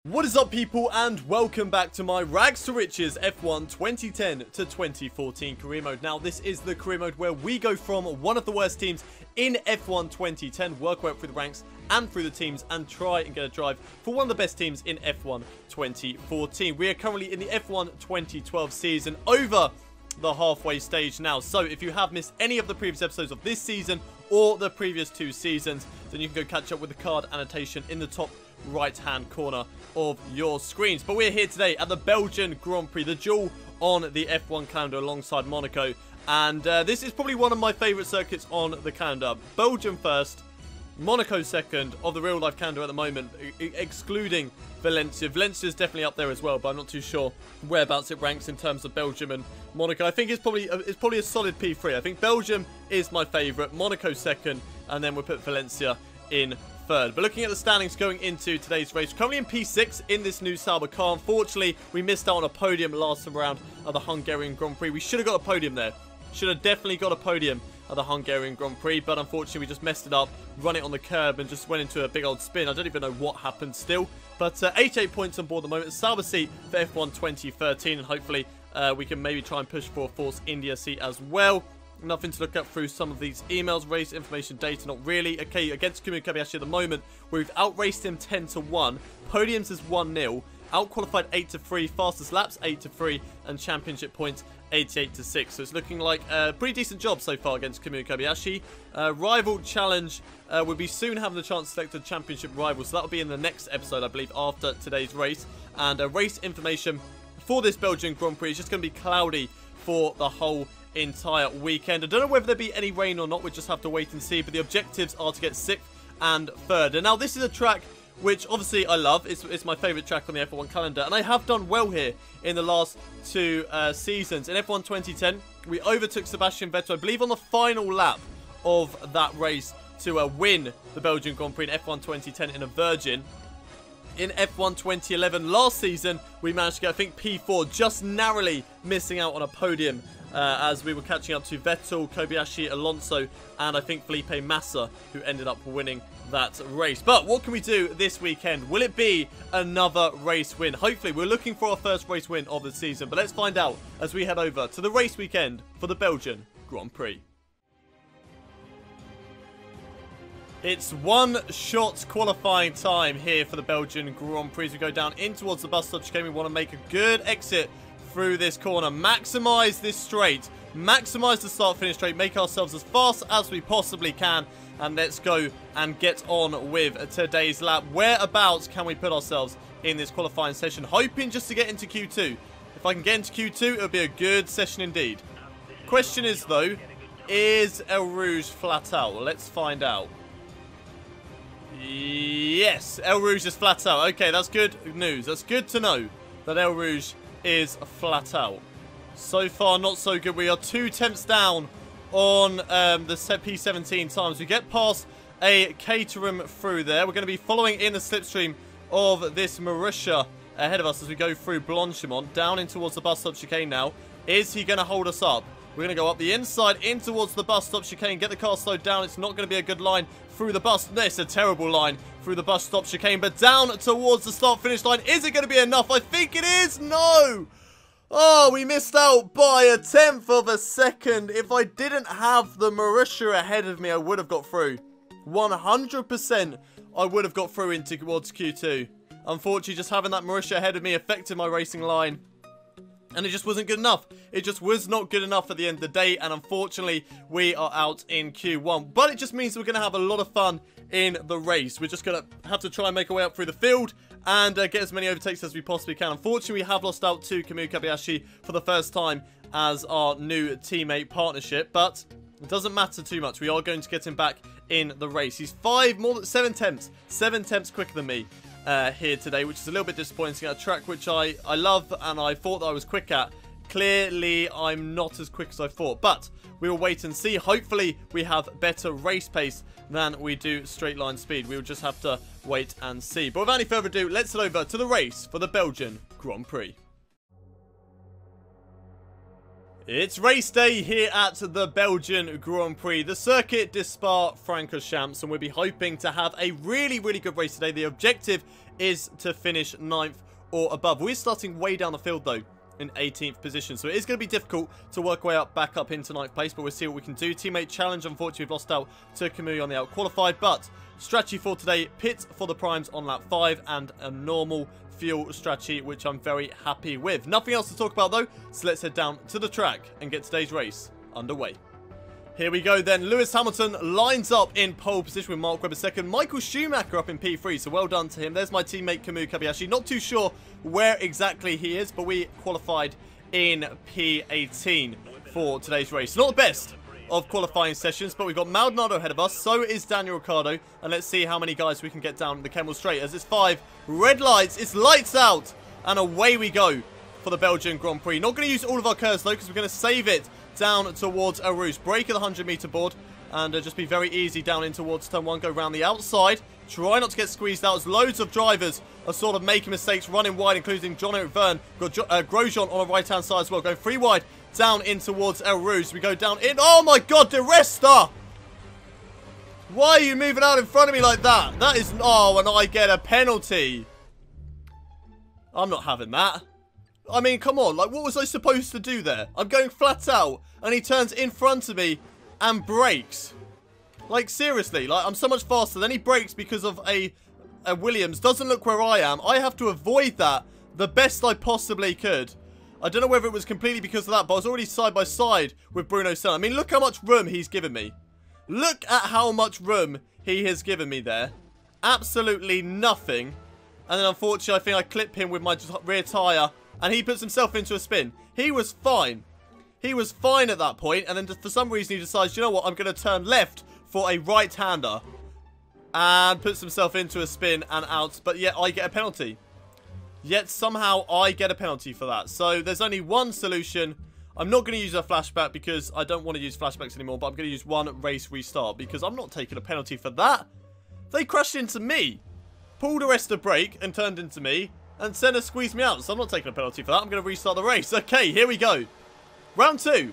What is up, people, and welcome back to my Rags to Riches F1 2010 to 2014 career mode. Now, this is the career mode where we go from one of the worst teams in F1 2010, work our way up through the ranks and through the teams, and try and get a drive for one of the best teams in F1 2014. We are currently in the F1 2012 season, over the halfway stage now. So if you have missed any of the previous episodes of this season or the previous two seasons, then you can go catch up with the card annotation in the top right hand corner of your screens. But we're here today at the Belgian Grand Prix, the jewel on the F1 calendar alongside Monaco, and this is probably one of my favorite circuits on the calendar. Belgium first, Monaco second of the real life calendar at the moment, excluding Valencia. Valencia is definitely up there as well, but I'm not too sure whereabouts it ranks in terms of Belgium and Monaco. I think it's probably a solid P3. I think Belgium is my favourite, Monaco second, and then we'll put Valencia in third. But looking at the standings going into today's race, currently in P6 in this new Sauber car. Unfortunately, we missed out on a podium last round of the Hungarian Grand Prix. We should have got a podium there. Should have definitely got a podium at the Hungarian Grand Prix, but unfortunately we just messed it up, run it on the curb and just went into a big old spin. I don't even know what happened still, but 88 points on board at the moment. Sauber seat for F1 2013, and hopefully we can maybe try and push for a Force India seat as well. Nothing to look up through some of these emails, race information data, not really. Okay, against Kumio Kobayashi at the moment, we've outraced him 10-1, podiums is 1-0, outqualified 8-3, fastest laps 8-3, and championship points 88-6. So it's looking like a pretty decent job so far against Kumio Kobayashi. Rival challenge, we'll be soon having the chance to select a championship rival, so that'll be in the next episode, I believe, after today's race. And race information for this Belgian Grand Prix is just going to be cloudy for the whole entire weekend. I don't know whether there'll be any rain or not. We'll just have to wait and see, but the objectives are to get 6th and 3rd. And now this is a track which obviously I love. It's my favourite track on the F1 calendar, and I have done well here in the last two seasons. In F1 2010, we overtook Sebastian Vettel, I believe, on the final lap of that race to win the Belgian Grand Prix in F1 2010 in a Virgin. In F1 2011, last season, we managed to get, I think, P4, just narrowly missing out on a podium as we were catching up to Vettel, Kobayashi, Alonso, and I think Felipe Massa, who ended up winning that race. But what can we do this weekend? Will it be another race win? Hopefully, we're looking for our first race win of the season, but let's find out as we head over to the race weekend for the Belgian Grand Prix. It's one-shot qualifying time here for the Belgian Grand Prix. As we go down in towards the bus stop chicane, we want to make a good exit through this corner. Maximise this straight. Maximise the start-finish straight. Make ourselves as fast as we possibly can. And let's go and get on with today's lap. Whereabouts can we put ourselves in this qualifying session? Hoping just to get into Q2. If I can get into Q2, it'll be a good session indeed. Question is, though, is El Rouge flat out? Well, let's find out. Yes, El Rouge is flat out. Okay, that's good news. That's good to know that El Rouge is flat out. So far, not so good. We are 2 tenths down on the P17 times. We get past a Caterham through there. We're going to be following in the slipstream of this Marussia ahead of us as we go through Blanchimont, down in towards the bus stop chicane now. Is he going to hold us up? We're going to go up the inside in towards the bus stop chicane, get the car slowed down. It's not going to be a good line through the bus. It's a terrible line through the bus stop chicane, but down towards the start-finish line. Is it going to be enough? I think it is. No! Oh, we missed out by a 1/10 of a second. If I didn't have the Marussia ahead of me, I would have got through. 100% I would have got through into towards Q2. Unfortunately, just having that Marussia ahead of me affected my racing line. And it just wasn't good enough. It just was not good enough at the end of the day. And unfortunately, we are out in Q1. But it just means we're going to have a lot of fun in the race. We're just going to have to try and make our way up through the field and get as many overtakes as we possibly can. Unfortunately, we have lost out to Kumio Kobayashi for the first time as our new teammate partnership. But it doesn't matter too much. We are going to get him back in the race. He's 7 tenths quicker than me. Here today, which is a little bit disappointing at a track which I love and I thought that I was quick at. Clearly, I'm not as quick as I thought, but we will wait and see. Hopefully, we have better race pace than we do straight line speed. We will just have to wait and see. But without any further ado, let's head over to the race for the Belgian Grand Prix. It's race day here at the Belgian Grand Prix, the circuit de Spa-Francorchamps, and we'll be hoping to have a really, really good race today. The objective is to finish 9th or above. We're starting way down the field, though, in 18th position. So it is going to be difficult to work our way back up into 9th place, but we'll see what we can do. Teammate challenge, unfortunately, we've lost out to Kamui on the out-qualified, but strategy for today, pit for the primes on lap 5 and a normal fuel strategy, which I'm very happy with. Nothing else to talk about, though, so let's head down to the track and get today's race underway. Here we go then. Lewis Hamilton lines up in pole position with Mark Webber second. Michael Schumacher up in P3, so well done to him. There's my teammate Kamui Kobayashi. Not too sure where exactly he is, but we qualified in P18 for today's race. Not the best of qualifying sessions, but we've got Maldonado ahead of us. So is Daniel Ricciardo, and let's see how many guys we can get down the Kemmel Straight. As it's 5 red lights, it's lights out, and away we go for the Belgian Grand Prix. Not going to use all of our curves, though, because we're going to save it down towards a roost. Break at the 100-meter board and just be very easy down in towards turn 1. Go around the outside. Try not to get squeezed out as loads of drivers are sort of making mistakes, running wide, including John-Eric Verne. Got Grosjean on the right-hand side as well. Going 3 wide down in towards El Rouge. We go down in. Oh my god, De Resta! Why are you moving out in front of me like that? That is... Oh, and I get a penalty. I'm not having that. I mean, come on, like, what was I supposed to do there? I'm going flat out, and he turns in front of me and brakes. Like, seriously, like, I'm so much faster. Then he brakes because of a Williams. Doesn't look where I am. I have to avoid that the best I possibly could. I don't know whether it was completely because of that, but I was already side by side with Bruno Senna. I mean, look how much room he's given me. Look at how much room he has given me there. Absolutely nothing. And then, unfortunately, I think I clip him with my rear tyre. And he puts himself into a spin. He was fine. He was fine at that point. And then for some reason he decides, you know what, I'm going to turn left for a right-hander. And puts himself into a spin and out. But yet I get a penalty. Yet somehow I get a penalty for that. So there's only one solution. I'm not going to use a flashback because I don't want to use flashbacks anymore. But I'm going to use one race restart because I'm not taking a penalty for that. They crashed into me. Pulled a rest of brake and turned into me. And Senna squeezed me out, so I'm not taking a penalty for that. I'm going to restart the race. Okay, here we go. Round 2.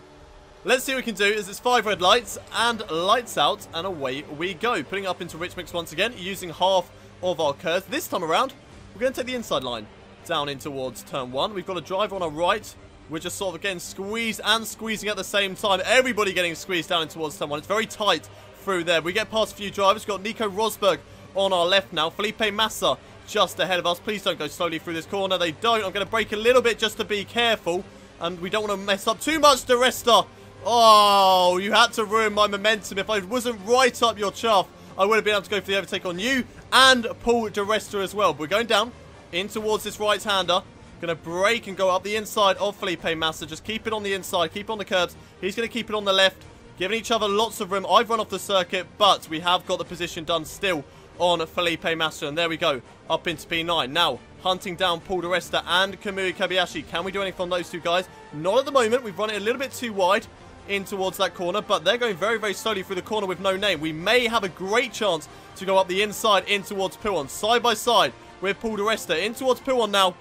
Let's see what we can do as it's 5 red lights and lights out, and away we go. Putting up into Rich Mix once again, using half of our curves. This time around, we're going to take the inside line down in towards turn 1. We've got a driver on our right. We're just sort of getting squeezed and squeezing at the same time. Everybody getting squeezed down in towards turn 1. It's very tight through there. We get past a few drivers. We've got Nico Rosberg on our left now. Felipe Massa just ahead of us. Please don't go slowly through this corner. They don't. I'm going to brake a little bit just to be careful. And we don't want to mess up too much, De Resta. Oh, you had to ruin my momentum. If I wasn't right up your chuff, I would have been able to go for the overtake on you and Paul De Resta as well. But we're going down in towards this right-hander. Going to brake and go up the inside of Felipe Massa. Just keep it on the inside. Keep it on the curbs. He's going to keep it on the left. Giving each other lots of room. I've run off the circuit, but we have got the position done still on Felipe Massa. And there we go. Up into P9. Now, hunting down Paul Di Resta and Kamui Kobayashi. Can we do anything on those two guys? Not at the moment. We've run it a little bit too wide in towards that corner, but they're going very, very slowly through the corner with no name. We may have a great chance to go up the inside in towards Pouon. Side by side with Paul Di Resta. In towards Pouon now.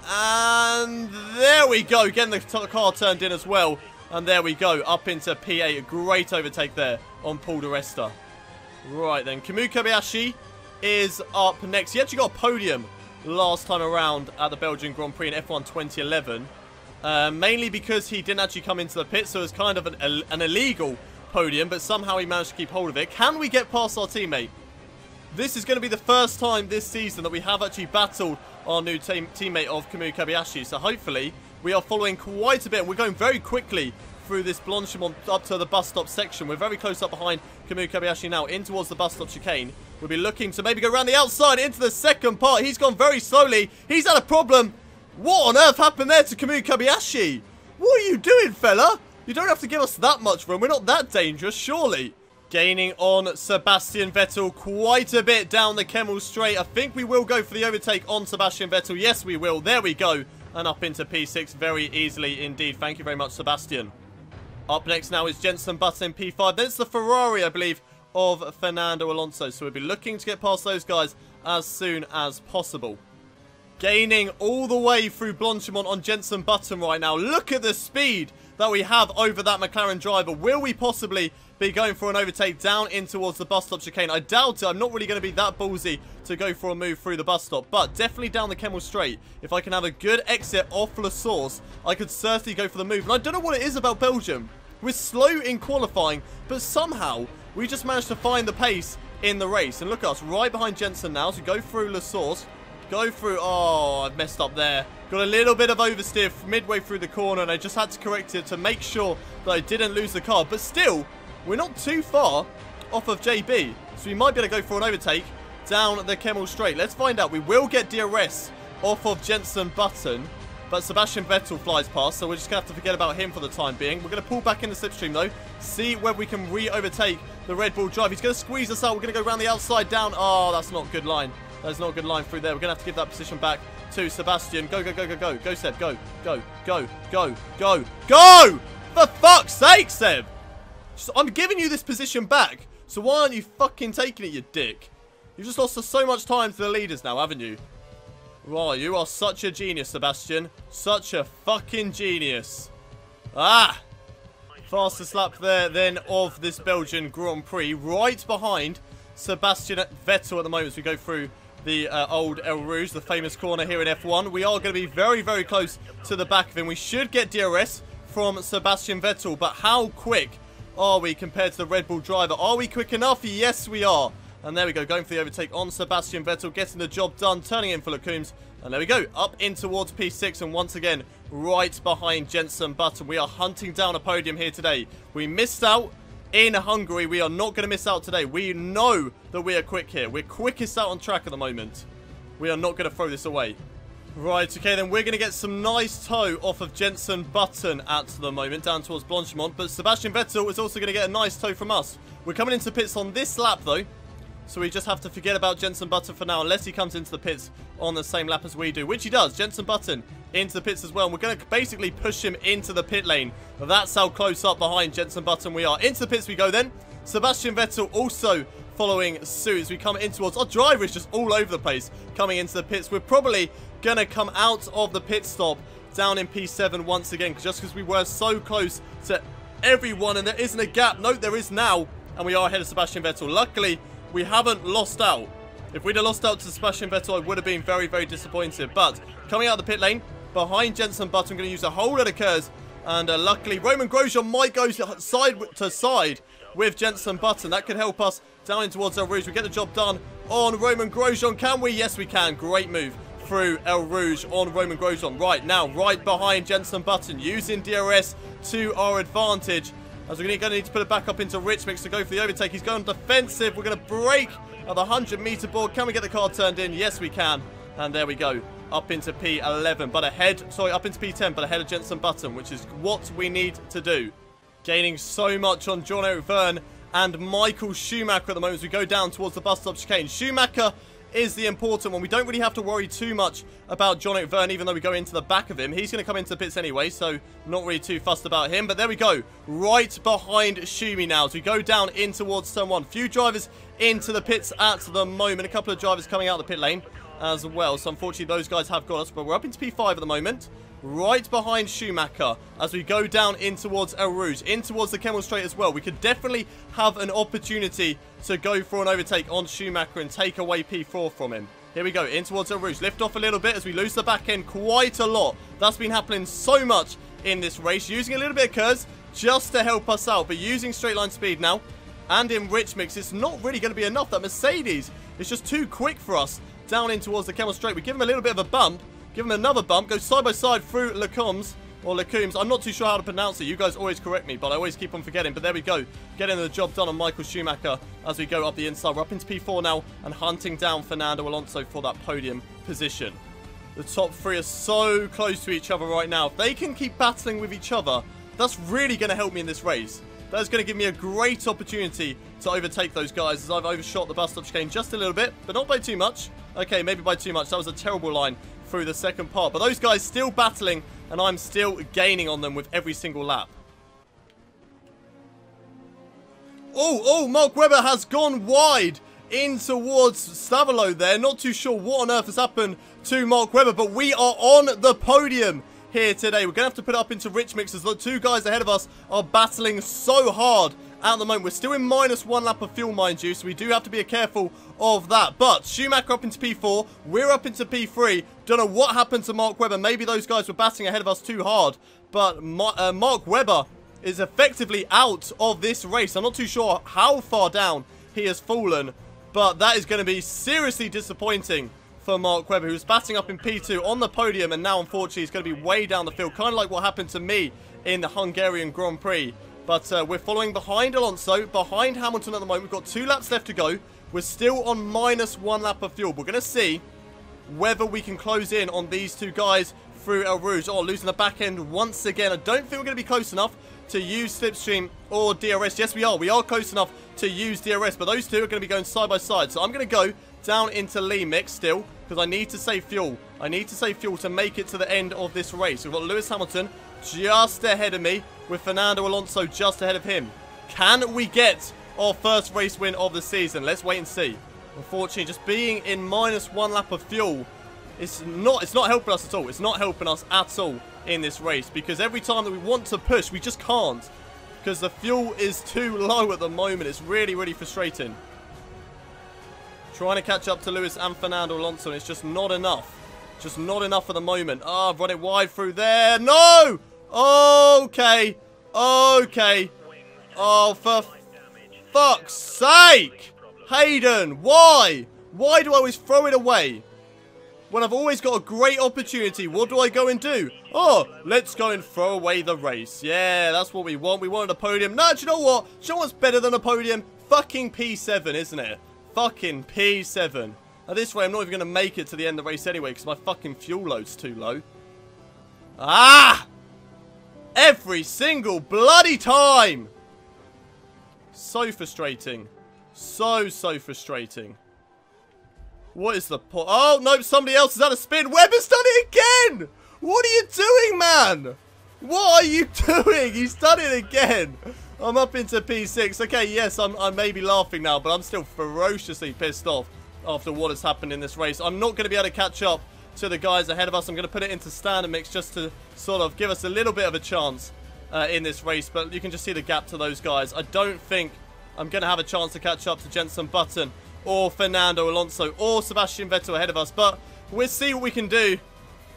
And there we go. Getting the car turned in as well. And there we go. Up into P8. A great overtake there on Paul Di Resta. Right then. Kamui Kobayashi is up next. He actually got a podium last time around at the Belgian Grand Prix in F1 2011. Mainly because he didn't actually come into the pit, so it was kind of an illegal podium, but somehow he managed to keep hold of it. Can we get past our teammate? This is going to be the first time this season that we have actually battled our new teammate of Kamui Kobayashi, so hopefully we are following quite a bit. We're going very quickly through this Blanchimont up to the bus stop section. We're very close up behind Kamui Kobayashi now, in towards the bus stop chicane. We'll be looking to maybe go around the outside into the second part. He's gone very slowly. He's had a problem. What on earth happened there to Kamui Kobayashi? What are you doing, fella? You don't have to give us that much room. We're not that dangerous, surely. Gaining on Sebastian Vettel quite a bit down the Kemmel Straight. I think we will go for the overtake on Sebastian Vettel. Yes, we will. There we go. And up into P6 very easily indeed. Thank you very much, Sebastian. Up next now is Jenson Button in P5. Then it's the Ferrari, I believe, of Fernando Alonso. So we'll be looking to get past those guys as soon as possible. Gaining all the way through Blanchimont on Jenson Button right now. Look at the speed that we have over that McLaren driver. Will we possibly be going for an overtake down in towards the bus stop chicane? I doubt it. I'm not really going to be that ballsy to go for a move through the bus stop, but definitely down the Kemmel Straight. If I can have a good exit off La Source, I could certainly go for the move. And I don't know what it is about Belgium. We're slow in qualifying, but somehow we just managed to find the pace in the race. And look at us, right behind Jensen now. So go through La Source. Go through. Oh, I've messed up there. Got a little bit of oversteer midway through the corner, and I just had to correct it to make sure that I didn't lose the car. But still, we're not too far off of JB. So we might be able to go for an overtake down the Kemmel Straight. Let's find out. We will get DRS off of Jensen Button, but Sebastian Vettel flies past, so we're just going to have to forget about him for the time being. We're going to pull back in the slipstream, though. See whether we can re-overtake the Red Bull drive. He's going to squeeze us out. We're going to go around the outside down. Oh, that's not a good line. That's not a good line through there. We're going to have to give that position back to Sebastian. Go, go, go, go, go. Go, Seb. Go, go, go, go, go, go! For fuck's sake, Seb! I'm giving you this position back, so why aren't you fucking taking it, you dick? You've just lost so much time to the leaders now, haven't you? Wow, you are such a genius, Sebastian. Such a fucking genius. Ah! Fastest lap there, then, of this Belgian Grand Prix. Right behind Sebastian Vettel at the moment as we go through the old El Rouge, the famous corner here in F1. We are going to be very, very close to the back of him. We should get DRS from Sebastian Vettel, but how quick are we compared to the Red Bull driver? Are we quick enough? Yes, we are. And there we go, going for the overtake on Sebastian Vettel, getting the job done, turning in for Lecoombs. And there we go, up in towards P6, and once again, right behind Jensen Button. We are hunting down a podium here today. We missed out in Hungary. We are not going to miss out today. We know that we are quick here. We're quickest out on track at the moment. We are not going to throw this away. Right, okay, then we're going to get some nice tow off of Jensen Button at the moment, down towards Blanchimont. But Sebastian Vettel is also going to get a nice tow from us. We're coming into pits on this lap, though. So we just have to forget about Jensen Button for now, unless he comes into the pits on the same lap as we do, which he does. Jensen Button into the pits as well. And we're going to basically push him into the pit lane. That's how close up behind Jensen Button we are. Into the pits we go then. Sebastian Vettel also following suit as we come in towards. Our driver is just all over the place coming into the pits. We're probably going to come out of the pit stop down in P7 once again, just because we were so close to everyone and there isn't a gap. No, there is now. And we are ahead of Sebastian Vettel. Luckily, we haven't lost out. If we'd have lost out to Sebastian Vettel, I would have been very, very disappointed. But coming out of the pit lane, behind Jensen Button, I'm going to use a whole lot of curves. And luckily, Roman Grosjean might go side to side with Jensen Button. That could help us down in towards El Rouge. We get the job done on Roman Grosjean. Can we? Yes, we can. Great move through El Rouge on Roman Grosjean. Right now, right behind Jensen Button, using DRS to our advantage. As we're going to need to put it back up into Rich Mix to go for the overtake. He's going defensive. We're going to break at the 100-meter board. Can we get the car turned in? Yes, we can. And there we go. Up into P11, but ahead, sorry, up into P10, but ahead of Jensen Button, which is what we need to do. Gaining so much on Jean-Eric Vergne and Michael Schumacher at the moment as we go down towards the bus stop chicane. Schumacher is the important one. We don't really have to worry too much about Jean-Eric Vergne, even though we go into the back of him. He's going to come into the pits anyway, so not really too fussed about him. But there we go. Right behind Schumi now as we go down in towards turn one. Few drivers into the pits at the moment. A couple of drivers coming out of the pit lane as well. So unfortunately, those guys have got us. But we're up into P5 at the moment. Right behind Schumacher as we go down in towards El Rouge, in towards the Kemmel Straight as well. We could definitely have an opportunity to go for an overtake on Schumacher and take away P4 from him. Here we go, in towards El Rouge. Lift off a little bit as we lose the back end quite a lot. That's been happening so much in this race. Using a little bit of curves just to help us out, but using straight line speed now and in Rich Mix, it's not really going to be enough. That Mercedes is just too quick for us down in towards the Kemmel Straight. We give him a little bit of a bump. Give him another bump. Go side by side through Lecoombs. Or Lecoombs. I'm not too sure how to pronounce it. You guys always correct me, but I always keep on forgetting. But there we go. Getting the job done on Michael Schumacher as we go up the inside. We're up into P4 now and hunting down Fernando Alonso for that podium position. The top three are so close to each other right now. If they can keep battling with each other, that's really going to help me in this race. That's going to give me a great opportunity to overtake those guys as I've overshot the bus stop chicane just a little bit, but not by too much. Okay, maybe by too much. That was a terrible line through the second part. But those guys still battling, and I'm still gaining on them with every single lap. Oh, Mark Webber has gone wide in towards Stavolo there. Not too sure what on earth has happened to Mark Webber, but we are on the podium here today. We're going to have to put it up into rich mixes. The two guys ahead of us are battling so hard at the moment. We're still in -1 lap of fuel, mind you, so we do have to be careful of that. But Schumacher up into P4. We're up into P3. Don't know what happened to Mark Webber. Maybe those guys were battling ahead of us too hard. But Mark Webber is effectively out of this race. I'm not too sure how far down he has fallen, but that is going to be seriously disappointing for Mark Webber, who's batting up in P2 on the podium, and now unfortunately he's going to be way down the field, kind of like what happened to me in the Hungarian Grand Prix. But we're following behind Alonso, behind Hamilton at the moment. We've got 2 laps left to go. We're still on -1 lap of fuel. We're going to see whether we can close in on these two guys through El Rouge. Oh, losing the back end once again. I don't think we're going to be close enough to use Slipstream or DRS. Yes, we are. We are close enough to use DRS, but those two are going to be going side by side. So I'm going to go down into lean mix still, because I need to save fuel. I need to save fuel to make it to the end of this race. We've got Lewis Hamilton just ahead of me, with Fernando Alonso just ahead of him. Can we get our first race win of the season? Let's wait and see. Unfortunately, just being in -1 lap of fuel, it's not helping us at all. It's not helping us at all in this race, because every time that we want to push, we just can't, because the fuel is too low at the moment. It's really, really frustrating. Trying to catch up to Lewis and Fernando Alonso, and it's just not enough. Just not enough at the moment. Ah, I've run it wide through there. No! Okay. Okay. Oh, for fuck's sake! Hayden, why? Why do I always throw it away? When I've always got a great opportunity, what do I go and do? Oh, let's go and throw away the race. Yeah, that's what we want. We wanted a podium. No, do you know what? Do you know what's better than a podium? Fucking P7, isn't it? Fucking P7. At this rate, I'm not even going to make it to the end of the race anyway, because my fucking fuel load's too low. Ah! Every single bloody time! So frustrating. So frustrating. What is the point? Oh, no, somebody else has had a spin. Webber's done it again! What are you doing, man? What are you doing? He's done it again. I'm up into P6. Okay, yes, I may be laughing now, but I'm still ferociously pissed off after what has happened in this race. I'm not going to be able to catch up to the guys ahead of us. I'm going to put it into standard mix just to sort of give us a little bit of a chance in this race, but you can just see the gap to those guys. I don't think I'm going to have a chance to catch up to Jenson Button or Fernando Alonso or Sebastian Vettel ahead of us, but we'll see what we can do.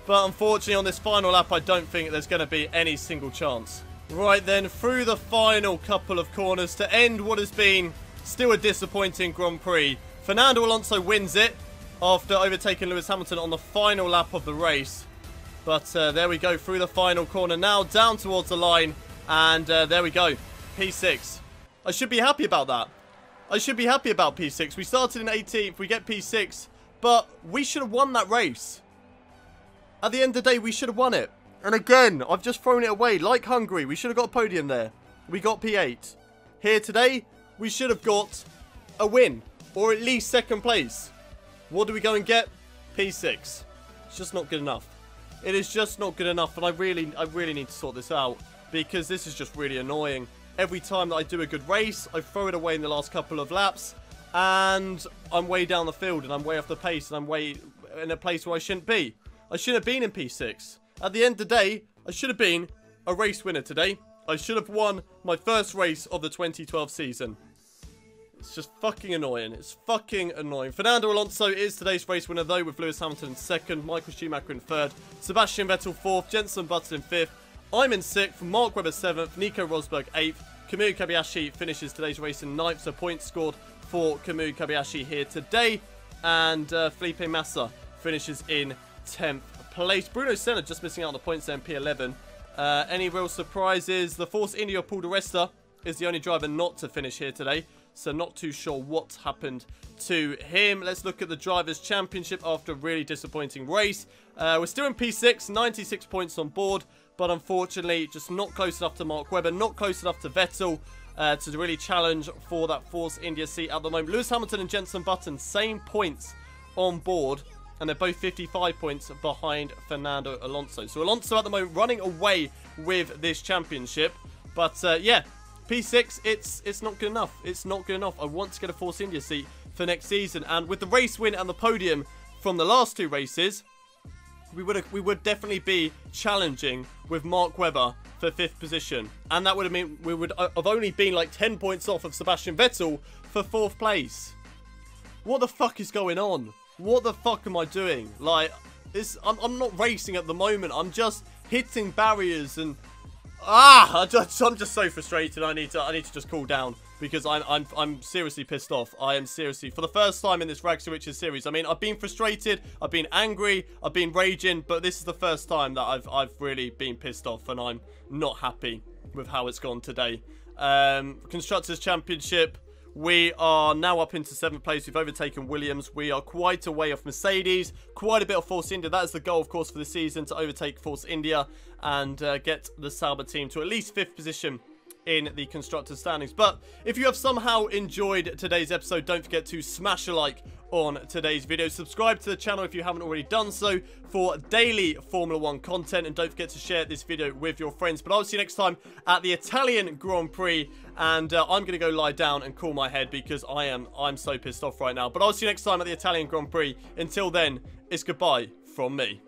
But unfortunately on this final lap, I don't think there's going to be any single chance. Right then, through the final couple of corners to end what has been still a disappointing Grand Prix. Fernando Alonso wins it after overtaking Lewis Hamilton on the final lap of the race. But there we go, through the final corner now, down towards the line, and there we go, P6. I should be happy about that. I should be happy about P6. We started in 18th, we get P6, but we should have won that race. At the end of the day, we should have won it. And again, I've just thrown it away, like Hungary. We should have got a podium there. We got P8. Here today, we should have got a win, or at least second place. What do we go and get? P6. It's just not good enough. It is just not good enough, and I really need to sort this out, because this is just really annoying. Every time that I do a good race, I throw it away in the last couple of laps, and I'm way down the field, and I'm way off the pace, and I'm way in a place where I shouldn't be. I shouldn't have been in P6. At the end of the day, I should have been a race winner today. I should have won my first race of the 2012 season. It's just fucking annoying. It's fucking annoying. Fernando Alonso is today's race winner, though, with Lewis Hamilton in second, Michael Schumacher in third, Sebastian Vettel fourth, Jenson Button in fifth, I'm in sixth, Mark Webber seventh, Nico Rosberg eighth, Kamui Kobayashi finishes today's race in ninth, so points scored for Kamui Kobayashi here today, and Felipe Massa finishes in 10th place. Bruno Senna just missing out on the points there in P11. Any real surprises? The Force India Paul di Resta is the only driver not to finish here today, so not too sure what happened to him. Let's look at the Drivers' Championship after a really disappointing race. We're still in P6, 96 points on board, but unfortunately just not close enough to Mark Webber, not close enough to Vettel to really challenge for that Force India seat at the moment. Lewis Hamilton and Jenson Button, same points on board, and they're both 55 points behind Fernando Alonso. So Alonso at the moment running away with this championship. But yeah, P6, it's not good enough. It's not good enough. I want to get a Force India seat for next season. And with the race win and the podium from the last two races, we would definitely be challenging with Mark Webber for 5th position. And that would have meant we would have only been like 10 points off of Sebastian Vettel for 4th place. What the fuck is going on? What the fuck am I doing? Like, I'm not racing at the moment. I'm just hitting barriers and... I'm just so frustrated. I need to just cool down because I'm seriously pissed off. I am seriously, for the first time in this Rags to Riches series. I mean, I've been frustrated, I've been angry, I've been raging, but this is the first time that I've really been pissed off, and I'm not happy with how it's gone today. Constructors Championship. We are now up into 7th place. We've overtaken Williams. We are quite a way off Mercedes. Quite a bit of Force India. That is the goal, of course, for the season, to overtake Force India and get the Sauber team to at least 5th position in the Constructors standings. But if you have somehow enjoyed today's episode, don't forget to smash a like on today's video. Subscribe to the channel if you haven't already done so for daily Formula One content, and don't forget to share this video with your friends. But I'll see you next time at the Italian Grand Prix, and I'm going to go lie down and cool my head because I'm so pissed off right now. But I'll see you next time at the Italian Grand Prix. Until then, it's goodbye from me.